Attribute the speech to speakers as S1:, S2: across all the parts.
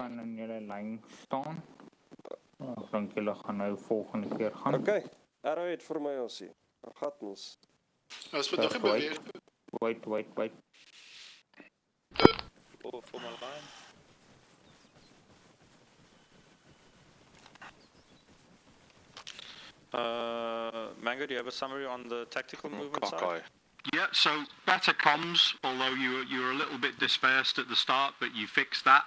S1: gaan in jullie lijn staan. Ik denk jullie gaan nou volgende keer gaan.
S2: Oké, arrowhead vir my ons hier. Gat ons.
S3: As we nog beweeg.
S1: Wait.
S4: For my line. Mango, do you have a summary on the tactical movement side?
S5: Yeah, so better comms, although you were a little bit dispersed at the start, but you fixed that.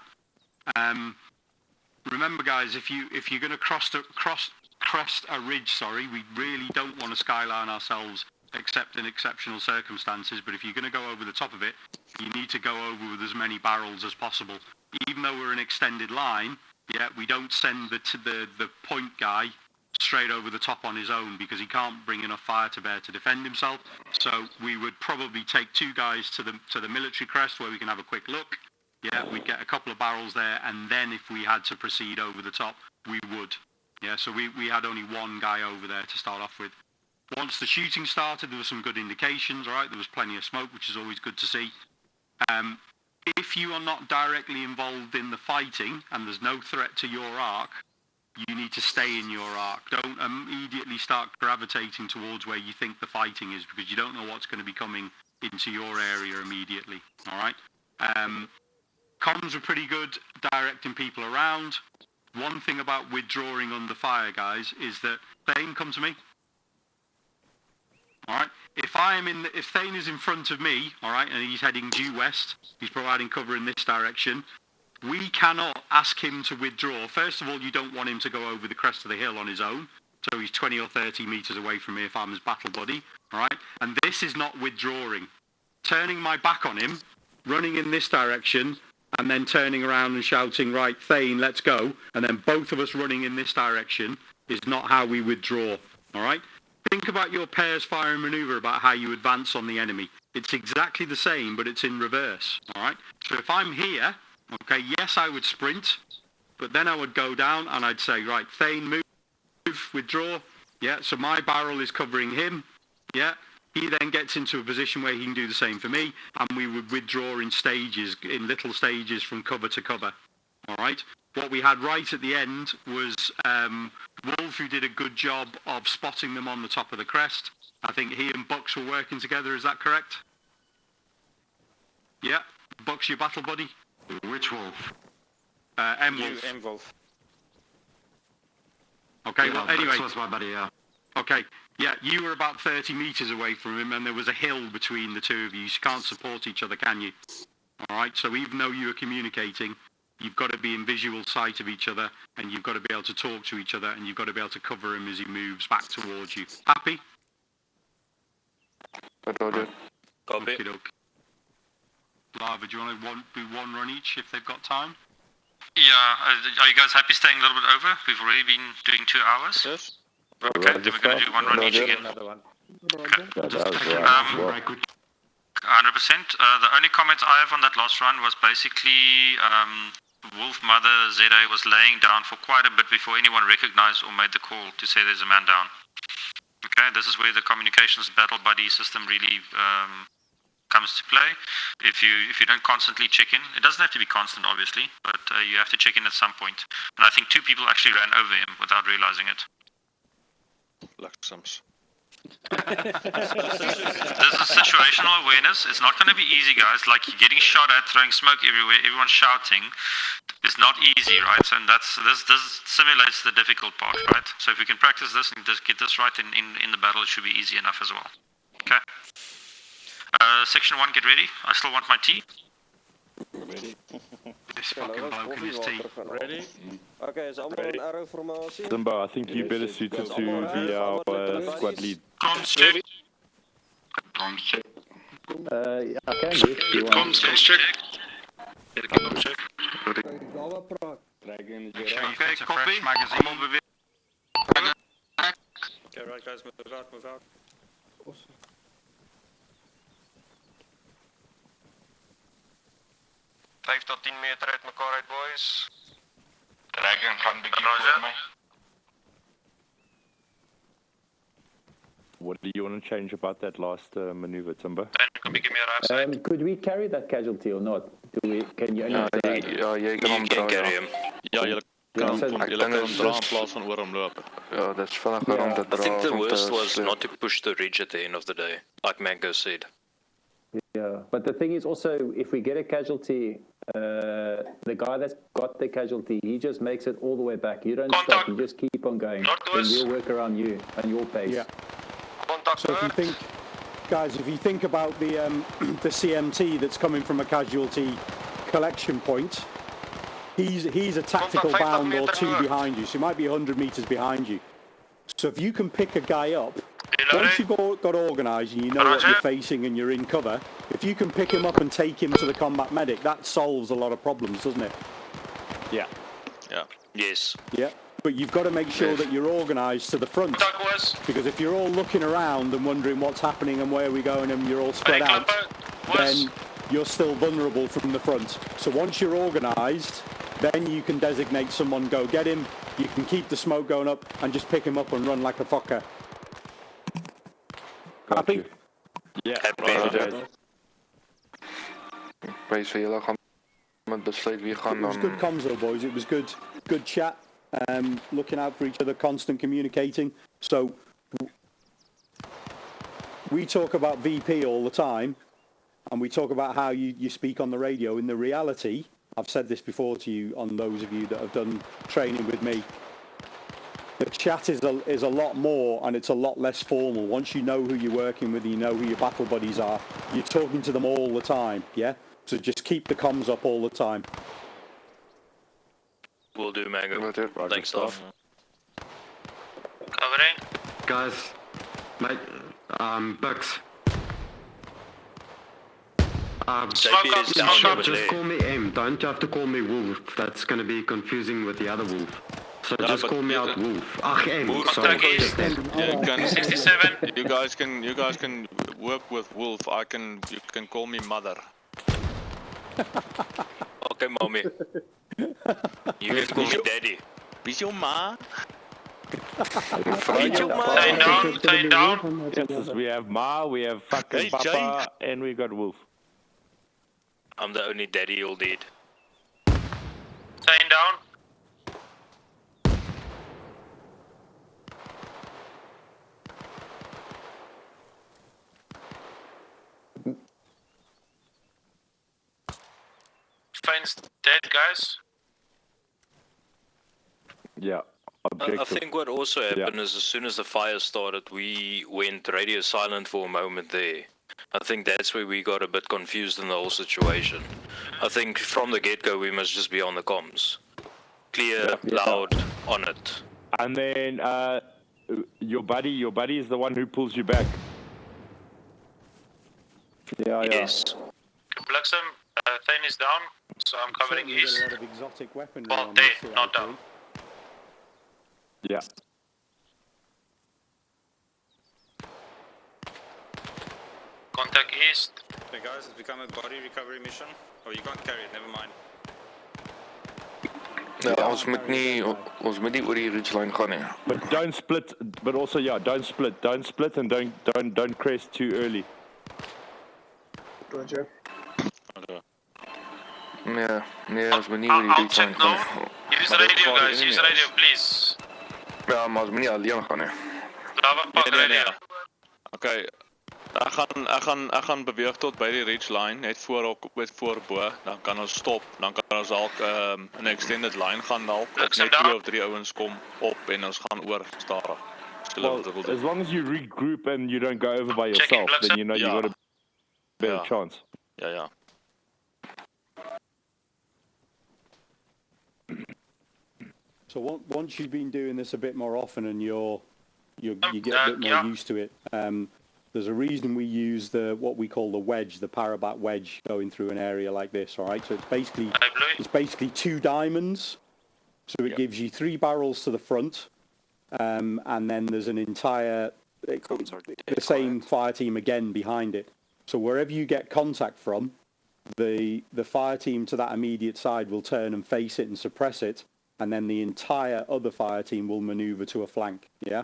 S5: Remember, guys, if you're going to crest a ridge, we really don't want to skyline ourselves except in exceptional circumstances. But if you're going to go over the top of it, you need to go over with as many barrels as possible. Even though we're an extended line, yeah, we don't send the point guy straight over the top on his own because he can't bring enough fire to bear to defend himself. So we would probably take two guys to the military crest where we can have a quick look. Yeah, we'd get a couple of barrels there, and then if we had to proceed over the top, we would. Yeah, so we had only one guy over there to start off with. Once the shooting started, there were some good indications, all right? There was plenty of smoke, which is always good to see. If you are not directly involved in the fighting, and there's no threat to your arc, you need to stay in your arc. Don't immediately start gravitating towards where you think the fighting is, because you don't know what's going to be coming into your area immediately, all right? Comms were pretty good, directing people around. One thing about withdrawing under fire, guys, is that Thane, come to me. All right. If Thane is in front of me, all right, and he's heading due west, he's providing cover in this direction. We cannot ask him to withdraw. First of all, you don't want him to go over the crest of the hill on his own. So he's 20 or 30 meters away from me if I'm his battle buddy. All right. And this is not withdrawing. Turning my back on him, running in this direction, and then turning around and shouting, right, Thane, let's go, and then both of us running in this direction is not how we withdraw, all right? Think about your pairs fire and maneuver about how you advance on the enemy. It's exactly the same, but it's in reverse, all right? So if I'm here, okay, yes, I would sprint, but then I would go down and I'd say, right, Thane, move, withdraw, yeah, so my barrel is covering him, yeah? He then gets into a position where he can do the same for me, and we would withdraw in stages, in little stages from cover to cover. All right? What we had right at the end was Wolf, who did a good job of spotting them on the top of the crest. I think he and Bucks were working together, is that correct? Yeah? Bucks, your battle buddy?
S6: Which Wolf?
S5: M-Wolf.
S4: M-Wolf.
S5: Okay, well, anyway.
S6: Bucks was my buddy, yeah.
S5: Okay. Yeah, you were about 30 meters away from him, and there was a hill between the two of you. You can't support each other, can you? All right, so even though you were communicating, you've got to be in visual sight of each other, and you've got to be able to talk to each other, and you've got to be able to cover him as he moves back towards you. Happy?
S4: Copy.
S5: Okey-doke. Lava, do you want to do one run each if they've got time?
S7: Yeah, are you guys happy staying a little bit over? We've already been doing 2 hours.
S4: Yes.
S7: Okay, then we're going to do one run each again.
S4: Another one.
S7: Okay.
S6: 100%.
S7: The only comments I have on that last run was basically Wolf Mother ZA was laying down for quite a bit before anyone recognized or made the call to say there's a man down. Okay, this is where the communications battle buddy system really comes to play. If you don't constantly check in, it doesn't have to be constant obviously, but you have to check in at some point. And I think 2 people actually ran over him without realizing it.
S3: Luxems.
S7: This is situational awareness. It's not going to be easy, guys. Like, you're getting shot at, throwing smoke everywhere, everyone's shouting. It's not easy, right? And this simulates the difficult part, right? So if we can practice this and just get this right in the battle, it should be easy enough as well. Okay. Section 1, get ready. I still want my tea.
S2: Ready.
S5: This fucking bloke in his tea.
S2: Ready? Okay, is allemaal een arrow formatie?
S8: Simba, I think you're better suited to be our squad lead.
S7: Comms check.
S9: I can do if you want.
S3: Comms check. Comms check.
S5: Okay, copy. Magazine.
S4: Okay, right, guys, move out, move out.
S2: Awesome.
S10: Vijf tot 10 meter uit elkaar uit, boys.
S6: Dragon gaan begin voor mij.
S8: What do you want to change about that last maneuver, Timber?
S10: Dragon kan begin meer af zijn.
S9: Could we carry that casualty or not? Can you only
S6: Ja, jy kan hom dra.
S3: Ja, julle kan hom dra in plaas van oor hom loop.
S6: Ja, dit is vinniger om te dra.
S7: I think the
S6: as om
S7: worst
S6: te
S7: was
S6: sleep.
S7: not to push the ridge at the end of the day, like Mango said.
S9: Yeah, but the thing is also, if we get a casualty, the guy that's got the casualty, he just makes it all the way back. You don't stop, you just keep on going. And we'll work around you and your pace.
S11: Yeah.
S10: Contact
S11: So if you
S10: noord.
S11: think, guys, if you think about the the CMT that's coming from a casualty collection point, he's a tactical
S10: Contact 50
S11: bound or
S10: meter
S11: two
S10: north.
S11: behind you, so he might be 100 meters behind you. So if you can pick a guy up, once you've got organised and you know what you're facing and you're in cover, if you can pick him up and take him to the combat medic, that solves a lot of problems, doesn't it?
S1: Yeah.
S4: Yeah.
S7: Yes.
S11: Yeah. But you've got to make sure that you're organised to the front.
S10: Contact west.
S11: Because if you're all looking around and wondering what's happening and where we're going and you're all spread out, then you're still vulnerable from the front. So once you're organised, then you can designate someone, go get him, you can keep the smoke going up and just pick him up and run like a fucker. Happy?
S1: Yeah.
S7: Happy.
S6: Wys vir julle gaan met besluit wie gaan
S11: It was good comms though, boys. It was good chat, looking out for each other, constant communicating. So we talk about VP all the time, and we talk about how you speak on the radio. In the reality, I've said this before to you, on those of you that have done training with me, the chat is a lot more, and it's a lot less formal. Once you know who you're working with, you know who your battle buddies are, you're talking to them all the time, yeah? So just keep the comms up all the time.
S7: Will do, Mango.
S6: Roger.
S7: Thanks, staff.
S10: Covering.
S6: Guys, mate, Bucks.
S7: JP is down over
S6: Just
S7: there.
S6: call me M. Don't have to call me Wolf. That's going to be confusing with the other Wolf. So
S3: Yeah,
S6: just
S3: but
S6: call me
S3: you
S6: out
S3: can-
S6: Wolf. Ach, M.
S10: Wolf
S6: Sorry,
S10: attack
S6: just M.
S3: You can
S10: 67.
S3: You guys can work with Wolf. You can call me Mother.
S7: Okay, mommy. You can call me daddy.
S3: Wie jou ma?
S10: Stay down, stay down.
S8: Yes, we have Ma, we have fucking
S3: Hey,
S8: Papa, and we got Wolf.
S7: I'm the only daddy you'll need.
S10: Staying down. Fane's dead, guys.
S8: Yeah,
S7: I
S8: objective.
S7: think what also happened is as soon as the fire started, we went radio silent for a moment there. I think that's where we got a bit confused in the whole situation. I think from the get-go we must just be on the comms. Clear, loud, on it.
S8: And then your buddy is the one who pulls you back.
S9: Yeah.
S7: Yes.
S10: Bliksem, Thane is down, so I'm covering
S11: Certainly
S10: east.
S11: got a lot of exotic weaponry
S10: Well,
S11: on
S10: dead,
S11: this
S10: not
S11: CIP.
S10: down.
S8: Yeah.
S10: Contact east.
S4: Okay, guys, it's become a body recovery mission. Oh, you can't carry it, never mind.
S6: Ja, ons moet nie oor die ridgeline gaan nie.
S8: But don't split. But also, yeah, don't split. Don't split and don't crest too early.
S3: Okay.
S6: Nee, ons moet nie oor die
S10: I'll
S6: ridgeline
S10: check now.
S6: gaan nie.
S10: Use
S6: Maar dit
S10: radio,
S6: gaan
S10: guys.
S6: nie
S10: Use
S6: meer.
S10: radio, please.
S6: Ja, maar ons moet nie alleen gaan nie.
S10: Lava pak radio.
S3: Okay. Ek gaan beweeg tot by die ridge line, net voor bo, dan kan ons stop, dan kan ons dalk 'n extended line gaan dalk, of net 2 of 3 ouens kom op en ons gaan oor stadig.
S8: Well, as long as you regroup and you don't go over by yourself, then you know you got a better chance.
S3: Ja.
S11: So once you've been doing this a bit more often and you get a bit more used to it, there's a reason we use what we call the wedge, the parabat wedge, going through an area like this. All right, so it's basically 2 diamonds. So it gives you 3 barrels to the front, and then there's an entire the same fire team again behind it. So wherever you get contact from, the fire team to that immediate side will turn and face it and suppress it, and then the entire other fire team will maneuver to a flank. Yeah.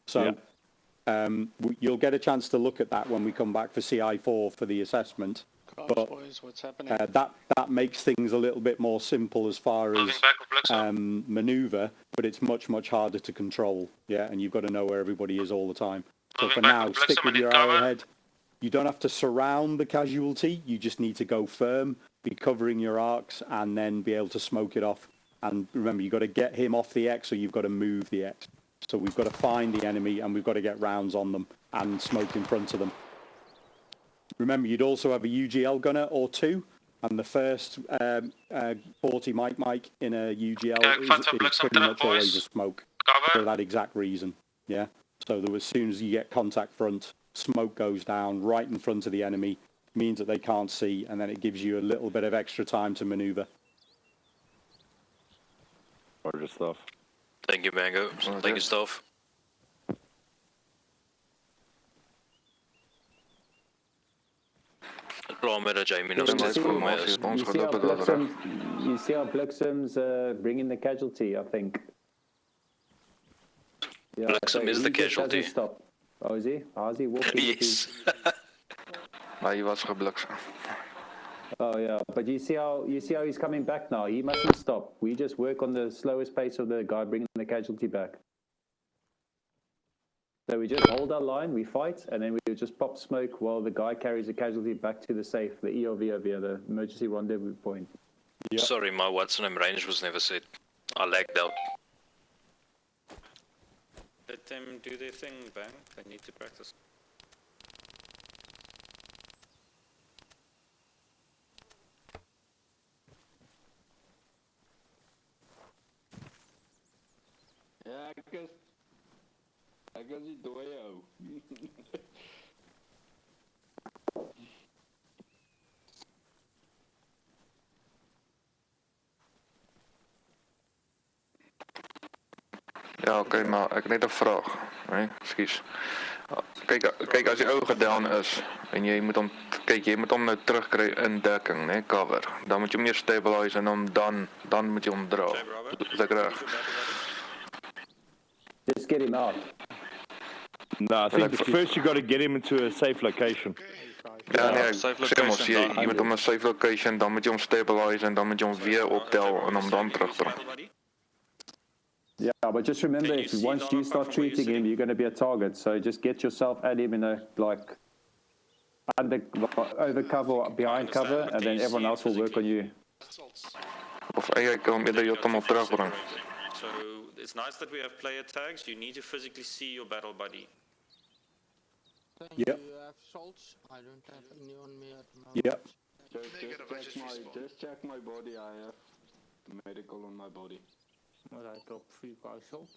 S11: So you'll get a chance to look at that when we come back for CI4 for the assessment. But
S4: boys, what's happening?
S11: that makes things a little bit more simple as far as maneuver, but it's much harder to control. Yeah, and you've got to know where everybody is all the time. So for now, stick with your arrowhead. You don't have to surround the casualty. You just need to go firm, be covering your arcs, and then be able to smoke it off. And remember, you've got to get him off the X, or you've got to move the X. So we've got to find the enemy, and we've got to get rounds on them and smoke in front of them. Remember, you'd also have a UGL gunner or two, and the first 40 Mike in a UGL is pretty much always a smoke for that exact reason. Yeah. So as soon as you get contact front, smoke goes down right in front of the enemy, means that they can't see, and then it gives you a little bit of extra time to maneuver.
S8: Roger stuff.
S12: Thank you, Mango. Thank you, Staff. Klaar met dat Jamie nog steeds voor mij is.
S9: You see how Blixum's bringing the casualty, I think. Yeah,
S12: Blixum is the casualty.
S9: Stop. Oh, is he? How's he walking?
S12: Yes.
S10: Maar hij was gebliksem.
S9: Oh yeah, but you see how he's coming back now. He mustn't stop. We just work on the slowest pace of the guy bringing the casualty back. So we just hold our line, we fight, and then we just pop smoke while the guy carries the casualty back to the safe, the ERV over here, the emergency rendezvous point.
S12: Yep. Sorry, my Watson range was never set. I lagged out.
S4: Let them do their thing, Bang. They need to practice.
S13: Ja, ek is die dooie ou.
S10: Ja, oké, maar ek het net 'n vraag, hè? Ekskuus. Kyk as die ou gedown is en jy moet hom nou terugkry in dekking, né, cover. Dan moet jy hom eers stabilize en dan moet jy hom dra. Is ek reg?
S9: Just get him out.
S8: No, I think first you got to get him into a safe location.
S10: Ja, nee, sê mos jy moet hom 'n safe location, dan moet jy hom stabilize en dan moet jy hom weer optel en hom dan terugbring.
S9: Yeah, but just remember, if once you start treating him, you're going to be a target. So just get yourself at him in a over cover or behind cover, and then everyone else will work on you.
S10: Of ek kan hom eerder heeltemal terugbring.
S4: So it's nice that we have player tags. You need to physically see your battle buddy.
S11: Yep.
S14: You have salts? I don't have any on me at the moment.
S11: Yep.
S13: Just check my body. I have medical on my body.
S1: Alright, drop 3 guys salt.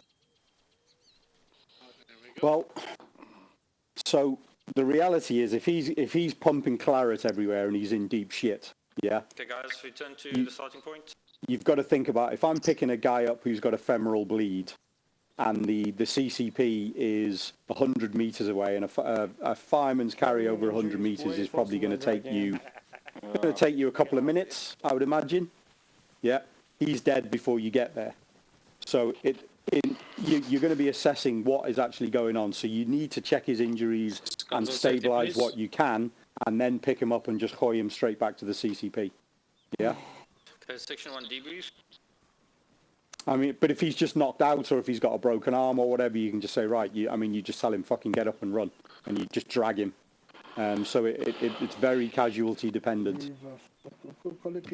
S11: Well, so the reality is, if he's pumping claret everywhere and he's in deep shit, yeah.
S4: Okay, guys, return to the starting point.
S11: You've got to think about, if I'm picking a guy up who's got a femoral bleed, and the CCP is 100 meters away, and a fireman's carry over 100 meters is probably going to take you a couple of minutes, I would imagine. Yeah, he's dead before you get there. So you're going to be assessing what is actually going on. So you need to check his injuries and stabilize what you can, and then pick him up and just hoy him straight back to the CCP. Yeah.
S4: Okay, section 1 debrief.
S11: I mean, but if he's just knocked out, or if he's got a broken arm or whatever, you can just say, right, you just tell him fucking get up and run, and you just drag him. So it's very casualty dependent.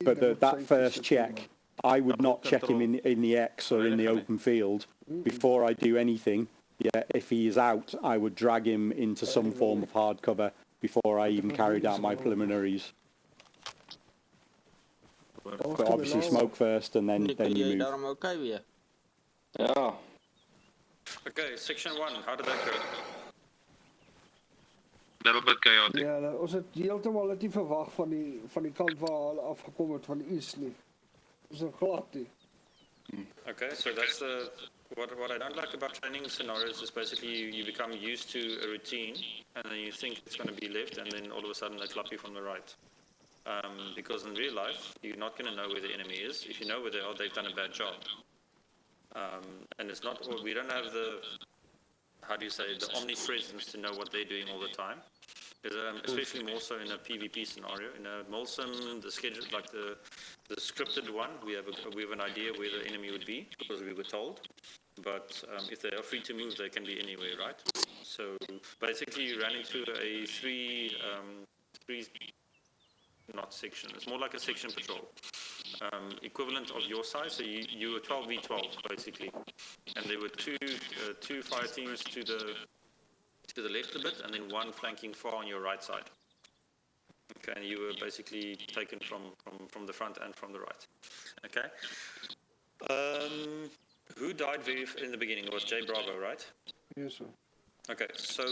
S11: But that first check, I would not check him in the X or in the open field before I do anything. Yeah, if he is out, I would drag him into some form of hard cover before I even carried out my preliminaries. But obviously smoke first and then you move.
S14: Yeah.
S4: Okay, section 1, how did that go?
S7: Little bit chaotic.
S15: Ja, ons het heeltemal net nie verwag van die kant waar hulle afgekom het van die East nie. Ons het glad nie.
S4: Okay, so that's what I don't like about training scenarios is basically you become used to a routine and then you think it's going to be left and then all of a sudden they clap you from the right. Because in real life, you're not going to know where the enemy is. If you know where they are, they've done a bad job. And it's not, we don't have the, how do you say, the omnipresence to know what they're doing all the time. Especially more so in a PvP scenario. In a Molsim, the schedule, like the scripted one, we have an idea where the enemy would be because we were told. But if they are free to move, they can be anywhere, right? So basically, you ran into a three not section. It's more like a section patrol, equivalent of your size. So you were 12v12 basically, and there were two fire teams to the left a bit, and then one flanking far on your right side. Okay, and you were basically taken from the front and from the right. Okay. Who died in the beginning? It was J Bravo, right?
S15: Yes, sir.
S4: Okay, so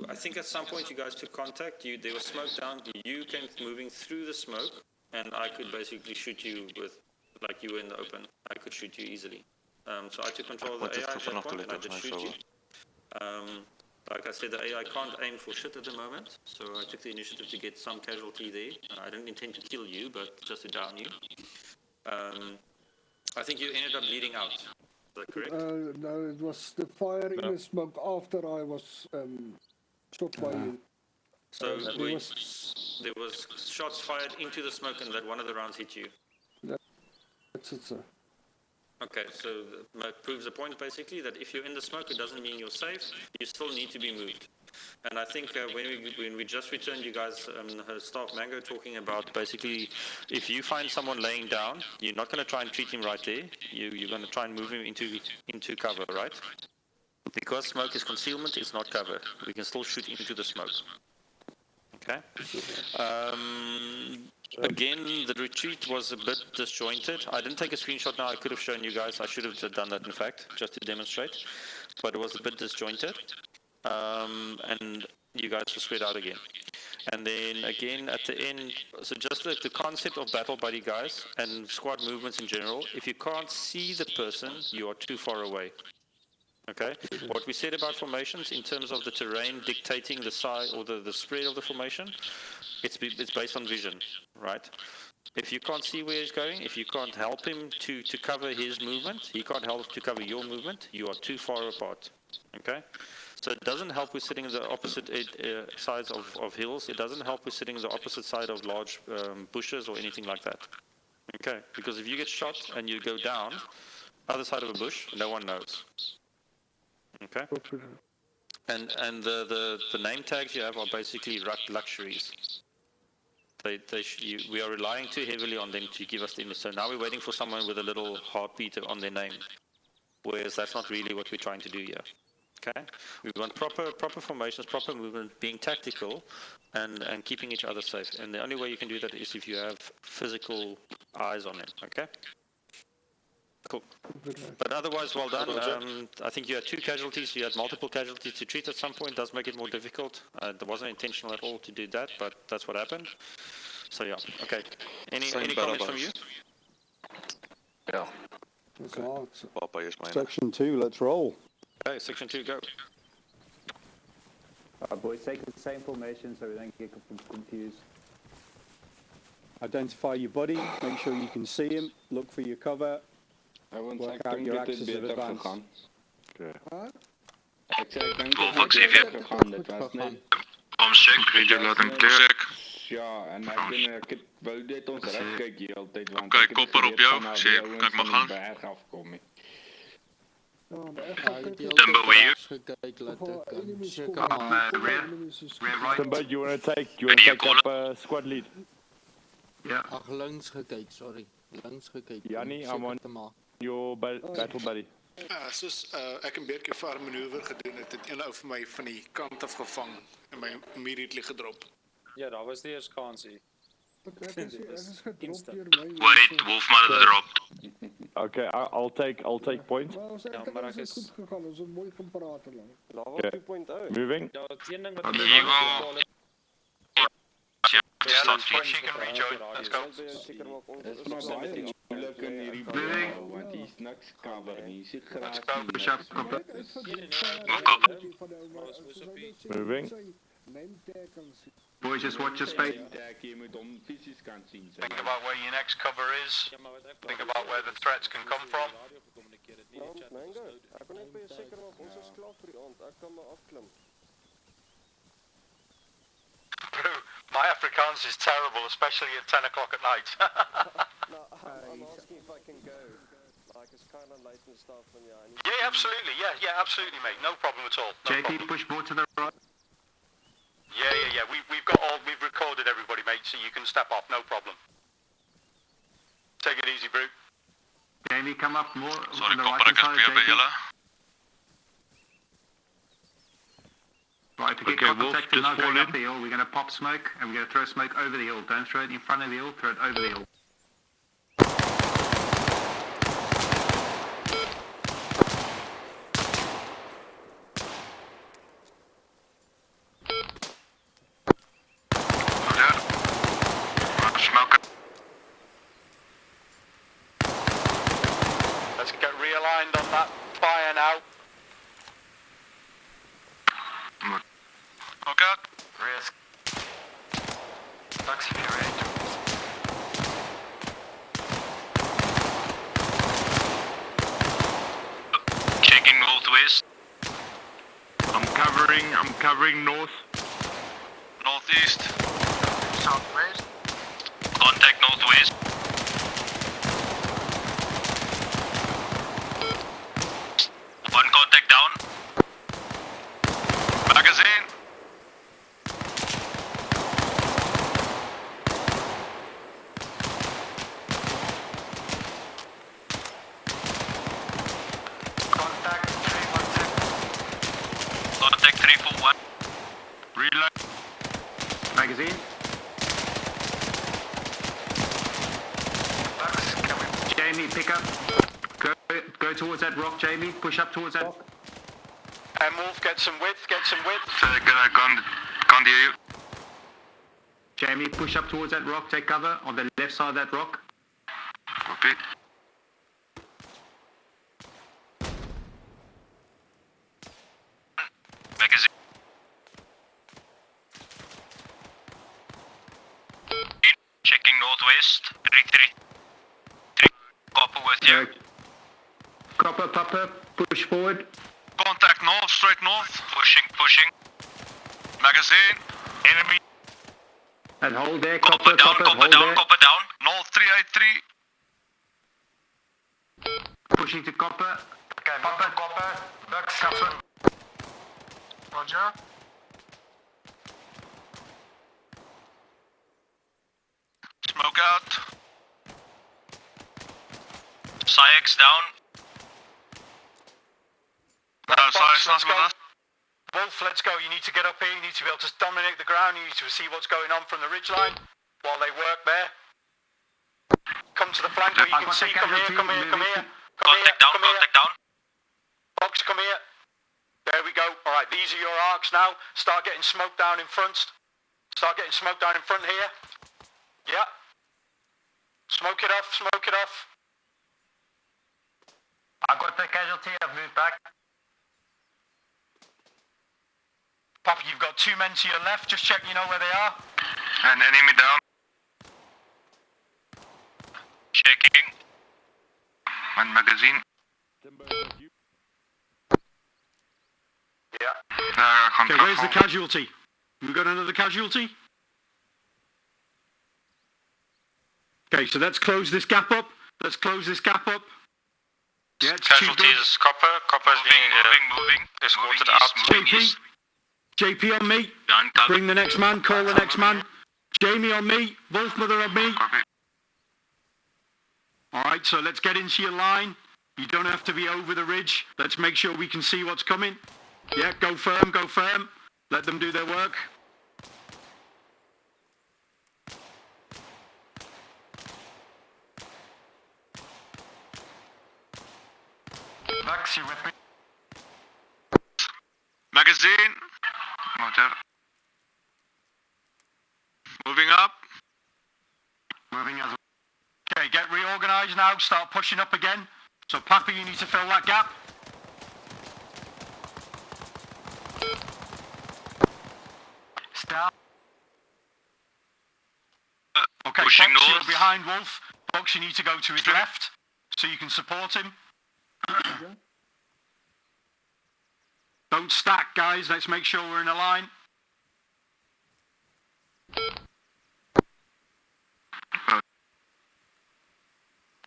S4: I think at some point you guys took contact. There was smoke down. You came moving through the smoke, and I could basically shoot you with, like you were in the open. I could shoot you easily. So I took control of the AI at that point, and I did shoot you. Like I said, the AI can't aim for shit at the moment, so I took the initiative to get some casualty there. I didn't intend to kill you, but just to down you. I think you ended up bleeding out. Is that correct?
S15: No, it was the fire in the smoke after I was shot by you.
S4: So there was shots fired into the smoke, and that one of the rounds hit you.
S15: That's it, sir.
S4: Okay, so that proves the point basically that if you're in the smoke, it doesn't mean you're safe. You still need to be moved. And I think when we just returned, you guys, her staff Mango talking about basically, if you find someone laying down, you're not going to try and treat him right there. You're going to try and move him into cover, right? Because smoke is concealment, it's not cover. We can still shoot into the smoke. Okay. Again, the retreat was a bit disjointed. I didn't take a screenshot now. I could have shown you guys. I should have done that, in fact, just to demonstrate. But it was a bit disjointed. And you guys were spread out again. And then again at the end, so just like the concept of battle buddy guys and squad movements in general, if you can't see the person, you are too far away. Okay, what we said about formations in terms of the terrain dictating the size or the spread of the formation, it's based on vision, right? If you can't see where he's going, if you can't help him to cover his movement, he can't help to cover your movement, you are too far apart. Okay, so it doesn't help with sitting on the opposite sides of hills. It doesn't help with sitting on the opposite side of large bushes or anything like that. Okay, because if you get shot and you go down, other side of a bush, no one knows. Okay. And the name tags you have are basically luxuries. We are relying too heavily on them to give us the image. So now we're waiting for someone with a little heartbeat on their name, whereas that's not really what we're trying to do here. Okay. We want proper formations, proper movement, being tactical, and keeping each other safe. And the only way you can do that is if you have physical eyes on them. Okay. Cool. But otherwise, well done. I think you had 2 casualties. You had multiple casualties to treat at some point. It does make it more difficult. It wasn't intentional at all to do that, but that's what happened. So yeah. Okay. Any comments from you?
S10: Yeah.
S11: Section 2, let's roll.
S4: Okay, section 2, go.
S9: Boys, take the same formation so we don't get confused.
S11: Identify your buddy. Make sure you can see him. Look for your cover. Work out your axis of advance.
S13: Ek sê ek dink dit het gegaan. Dit was net
S7: check, reader laat hom check.
S13: Ja, en ek wou net ons reg kyk die hele tyd want
S7: Okay, kopper op jou. Sê ek mag gaan.
S13: Berg afkom.
S7: Timber, were you?
S8: Timber, you want to take up squad lead?
S14: Ja. Ag, links gekyk, sorry. Links gekyk.
S8: Jannie, I'm on your battle buddy.
S16: Soos ek 'n beertjie fire maneuver gedoen het, het een ou vir my van die kant af gevang en my immediately gedrop.
S17: Ja, daar was die eers kansie.
S7: Wait, Wolfmother dropped.
S8: Okay, I'll take point.
S15: Ja, maar ek is goed gegaan. Ons het mooi gepraat lang.
S8: Okay. Moving.
S17: Ja, die een ding wat
S7: Start switching and rejoin. Let's go.
S13: Want hier's niks cover nie. Hier's
S7: Let's go, Bishop.
S8: Moving.
S5: Boys, just watch your space.
S13: Jy moet hom fisies kan sien.
S7: Think about where your next cover is. Think about where the threats can come from.
S2: Mango, ek kan net by jou seker maak ons is klaar vir die aand. Ek kan maar afklim.
S5: My Afrikaans is terrible, especially at 10 o'clock at night.
S18: No, I'm asking if I can go. Like, it's kind of late and stuff, and yeah, I need
S5: Yeah, absolutely. Yeah, absolutely, mate. No problem at all. No
S6: JP,
S5: problem.
S6: push more to the right.
S5: Yeah. We've recorded everybody, mate, so you can step off. No problem. Take it easy, Brute.
S6: Jamie, come up more
S3: Sorry,
S6: on the
S3: kopper,
S6: right
S3: ek is
S6: side,
S3: weer by
S6: JP.
S3: julle.
S6: Right, to get
S8: Okay, Wolf,
S6: contact
S8: just
S6: now going
S8: fall
S6: up the hill, we're going to pop smoke and we're going to throw smoke over the hill. Don't throw it in front of the hill, throw it over the hill.
S5: Let's get realigned on that fire now.
S3: Okay.
S5: Risk. Taxi rate.
S3: Checking northwest.
S8: I'm covering north.
S3: Northeast.
S5: Southwest.
S3: Contact northwest. One contact down. Magazine.
S5: Contact 316.
S3: Contact 341.
S8: Reload.
S6: Magazine. Jamie, pick up. Go towards that rock, Jamie. Push up towards that rock.
S5: And Wolf, get some width.
S3: I can't hear you.
S6: Jamie, push up towards that rock. Take cover on the left side of that rock.
S3: Copy. Magazine. Checking northwest. 3. Copper with you.
S6: Copper, Papa, push forward.
S3: Contact north, straight north. Pushing. Magazine. Enemy.
S6: And hold there,
S3: Copper down,
S6: hold there.
S3: copper down. North 383.
S6: Pushing to copper.
S5: Okay, copper. Ducks. Roger.
S3: Smoke out. Syx down. Syx not with us.
S5: Wolf, let's go. You need to get up here. You need to be able to dominate the ground. You need to see what's going on from the ridgeline while they work there. Come to the flank where you can see. Come here.
S3: Contact down.
S5: Box, come here. There we go. All right, these are your arcs now. Start getting smoke down in front. Here. Yeah. Smoke it off.
S6: I've got the casualty. I've moved back.
S5: Papa, you've got 2 men to your left. Just check you know where they are.
S3: And enemy down. Checking. One magazine.
S5: Yeah. Okay, where's the casualty? We got another casualty? Okay, so let's close this gap up. Yeah, it's
S7: Casualties, Copper is moving. Escorted out.
S5: JP on me. Bring the next man, call the next man. Jamie on me, Wolf Mother on me. Alright, so let's get into your line. You don't have to be over the ridge. Let's make sure we can see what's coming. Yeah, go firm. Let them do their work. Max, you with me?
S3: Magazine. Motor. Moving up.
S5: Moving as well. Okay, get reorganized now. Start pushing up again. So, Papa, you need to fill that gap. Start. Okay,
S3: pushing
S5: Fox,
S3: north.
S5: you're behind Wolf. Fox, you need to go to his left so you can support him. Don't stack, guys. Let's make sure we're in a line.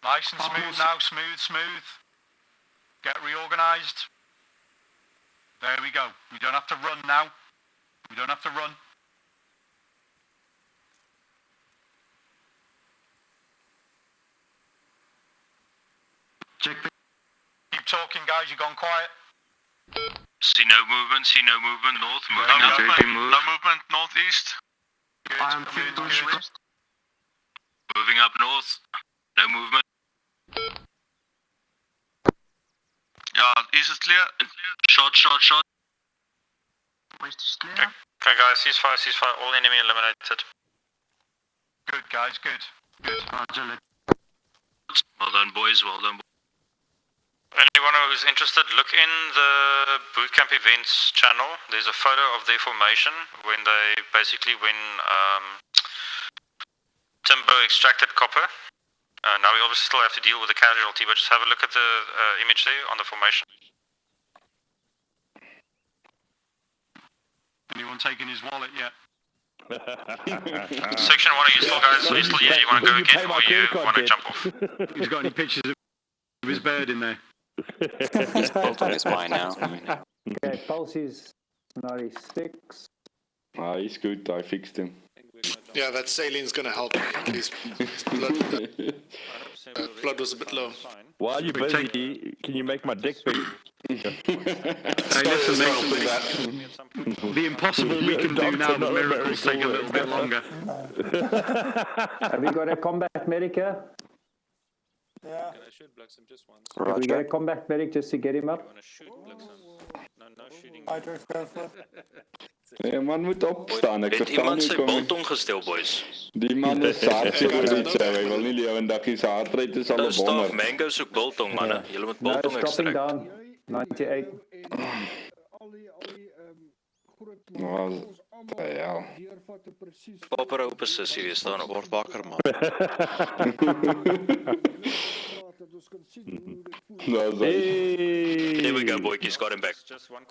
S5: Nice and smooth now, smooth. Get reorganised. There we go. We don't have to run now. We don't have to run.
S6: Check.
S5: Keep talking, guys. You've gone quiet.
S7: See no movement, north.
S3: No movement, northeast.
S5: Good.
S7: Moving up north. No movement.
S3: Yeah, east is clear.
S7: Shot.
S6: West is clear.
S7: Okay guys, ceasefire, all enemy eliminated.
S5: Good, guys, good.
S6: Roger.
S7: Well done boys, Anyone who's interested, look in the bootcamp events channel. There's a photo of their formation when Timbo extracted copper. Now we obviously still have to deal with the casualty, but just have a look at the image there on the formation.
S5: Anyone taking his wallet yet?
S7: Section 1, are you still guys? Are you still here? You want to go again or you want to jump off?
S5: He's got any pictures of his bird in there?
S19: His biltong is mine now.
S9: Okay, pulse is 96.
S8: Ah, he's good. I fixed him.
S16: Yeah, that salien's gonna help. His blood was a bit low.
S8: While you're busy, can you make my dick big?
S5: Hey, listen, mate. The impossible we can do now, the miracles take a little bit longer.
S9: Have we got a combat medic here?
S17: Yeah. I should block him just once.
S9: Can we get a combat medic just to get him up?
S17: No shooting.
S8: Ja, man moet opstaan. Ek
S12: Het
S8: verstaan
S12: iemand
S8: nie
S12: sy
S8: kom.
S12: biltong gestel, boys?
S8: Die man is hartseer iets. Hy wil nie lewendig sy hartryte is al
S12: Daar
S8: op
S12: staan
S8: 100.
S12: Mango soek biltong, manne. Julle moet biltong
S9: dropping
S12: extract.
S9: down. 98.
S8: Ja.
S12: Proper op posisie wees staan op.
S3: Word wakker, man.
S12: There we go, boykies, got him back.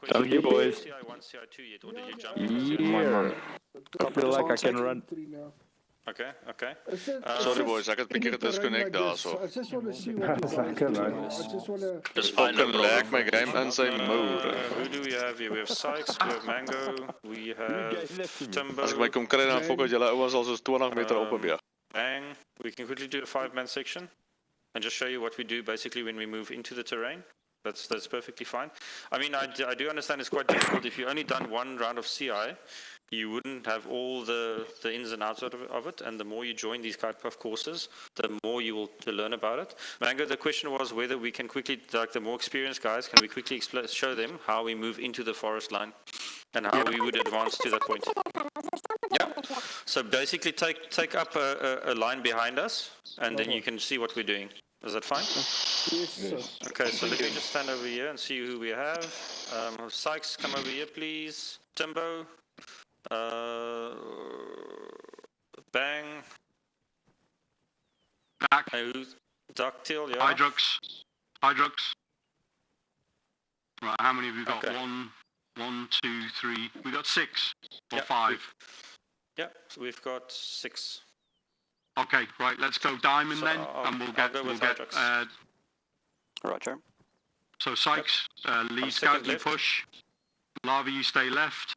S8: Thank you, boys.
S4: CI1, CI2 yet, or did you jump?
S8: Yeah. I feel like I can run.
S4: Okay.
S3: Sorry boys, ek het 'n bietjie gedisconnect daarso.
S15: I just want to see what you guys do. I just want to...
S12: Dis fine, no
S3: Fucking lag my game in sy mode.
S4: Who do we have here? We have Sykes, we have Mango, we have Timbo.
S3: As ek my kom kry dan fok uit julle ouens al soos 20 meter op beweeg.
S4: Bang. We can quickly do a 5-man section and just show you what we do basically when we move into the terrain. That's perfectly fine. I mean, I do understand it's quite difficult. If you only done one round of CI, you wouldn't have all the ins and outs of it. And the more you join these type of courses, the more you will to learn about it. Mango, the question was whether we can quickly, like the more experienced guys, can we quickly show them how we move into the forest line and how we would advance to that point. Yeah. So basically take up a line behind us and then you can see what we're doing. Is that fine?
S15: Yes, sir.
S4: Okay, so let me just stand over here and see who we have. Sykes, come over here, please. Timbo. Bang.
S5: Back.
S4: Ducktail, yeah.
S5: Hydrux. Right, how many have we got?
S4: Okay.
S5: 1, 2, 3. We got 6 or
S4: Yeah,
S5: 5.
S4: Yeah, so we've got 6.
S5: Okay, right. Let's go diamond
S4: So
S5: then,
S4: I'll
S5: and we'll
S4: go with
S5: get.
S4: Hydrux.
S19: Roger.
S5: So Sykes, lead
S4: second
S5: scout, you
S4: left.
S5: push. Lava, you stay left.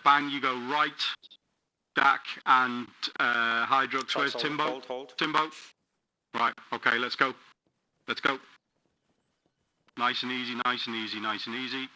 S5: Bang, you go right. Dak and Hydrux. Where's Timbo?
S4: Hold.
S5: Timbo. Right. Okay. Let's go. Nice and easy.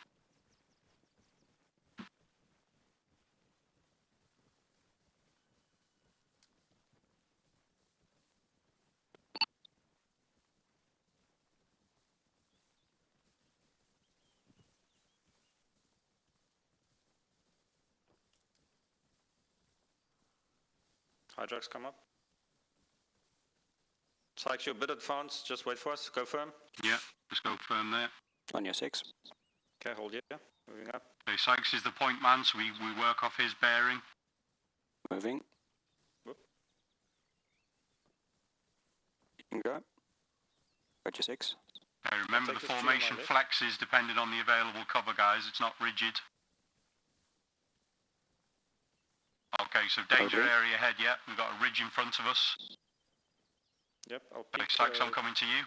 S4: Hydrux, come up. Sykes, you're a bit advanced. Just wait for us. Go firm.
S5: Yeah. Let's go firm there.
S19: On your 6.
S4: Okay, hold here. Moving up.
S5: Okay, Sykes is the point man, so we work off his bearing.
S19: Moving.
S4: Whoop.
S19: You can go. Got your 6.
S5: Okay, remember the
S4: Take the 3 on
S5: formation
S4: my left.
S5: flexes depending on the available cover, guys. It's not rigid. Okay, so danger area ahead, yeah. We've got a ridge in front of us.
S4: Yep, I'll
S5: Okay,
S4: pick...
S5: Sax, I'm coming to you.